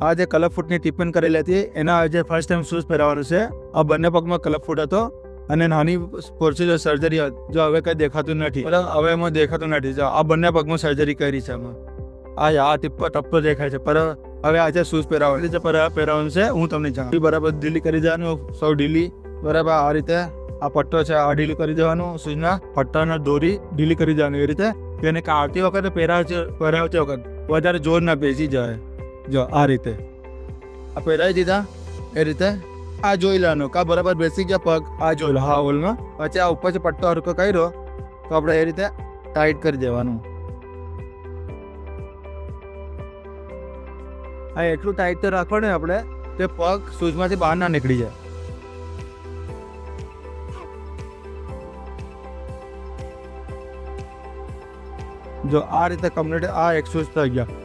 આ જે ક્લબ ફૂટની ટ્રીટમેન્ટ કરેલી હતી એના આજે ફર્સ્ટ ટાઈમ શૂઝ પહેરાવવાનું છે. આ બંને પગમાં ક્લબ ફૂટ હતો અને નાની પ્રોસિજર સર્જરી જો હવે કંઈ દેખાતું નથી, હવે એમાં દેખાતું નથી. જો આ બંને પગમાં સર્જરી કરી છે એમાં આ ટપ્પો દેખાય છે. પર હવે આજે શૂઝ પહેરાવવાનું છે, પહેરાવવાનું છે. હું તમને જાણું બરાબર ઢીલી કરી દેવાનું, સૌ ઢીલી બરાબર. આ રીતે આ પટ્ટો છે આ ઢીલી કરી દેવાનું, શૂઝના પટ્ટાના દોરી ઢીલી કરી દેવાનું એ રીતે. એને આવતી વખતે પહેરાવતી વખત વધારે જોર ના બેસી જાય. જો આ રીતે આ પહેરાવી દીધા એ રીતે. આ જોઈ લેવાનું કા બરાબર બેસી ગયા પગ. આ જોઈ લો હા હોલમાં. પછી આ ઉપર પટ્ટો હરકો કર્યો તો આપણે એ રીતે ટાઈટ કરી દેવાનું. હા એટલું ટાઈટ તો રાખવાનું આપણે કે પગ શૂઝમાંથી બહાર ના નીકળી જાય. જો આ રીતે કમ્પ્લીટ આ એક શૂઝ થઈ ગયા.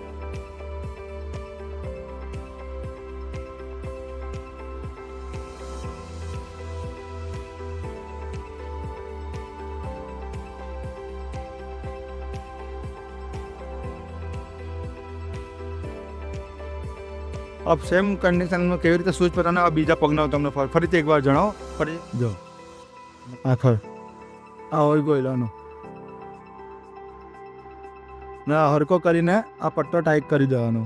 अब सेम कंडीशन में केवी रीते शूज પહેરવાના આ બીજા પગનો તમને ફરીથી એકવાર જણાવો. ફરી જો આ હોય ગોયલાનો ના હરકો કરીને આ પટ્ટો ટાઈટ કરી દેવાનો.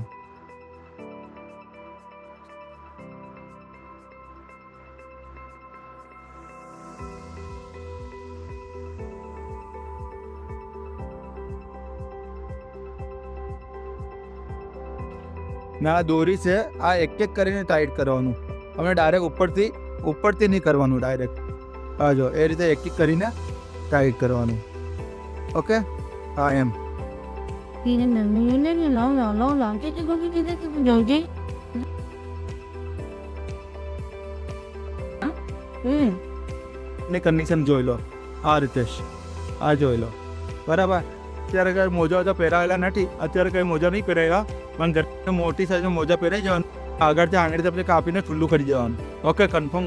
ને આ દોરી છે આ એક એક કરીને ટાઈટ કરવાનું. અમે ડાયરેક્ટ ઉપરથી નહીં કરવાનું, ડાયરેક્ટ આ જો એ રીતે એક એક કરીને ટાઈટ કરવાનું. ઓકે હા એમ. ની કન્ડિશન જોઈ લો આ રીતે આ જોઈ લો બરાબર. અત્યારે કઈ મોજા તો પહેરાવેલા નથી, અત્યારે કઈ મોજા નહીં પહેરાવેલા, પણ ઘરે મોટી સાઈઝમાં મોજા પહેરાઈ જવાનું. આગળથી આંગળી આપણે કાપીને ખુલ્લું કરી દેવાનું. Okay confirm.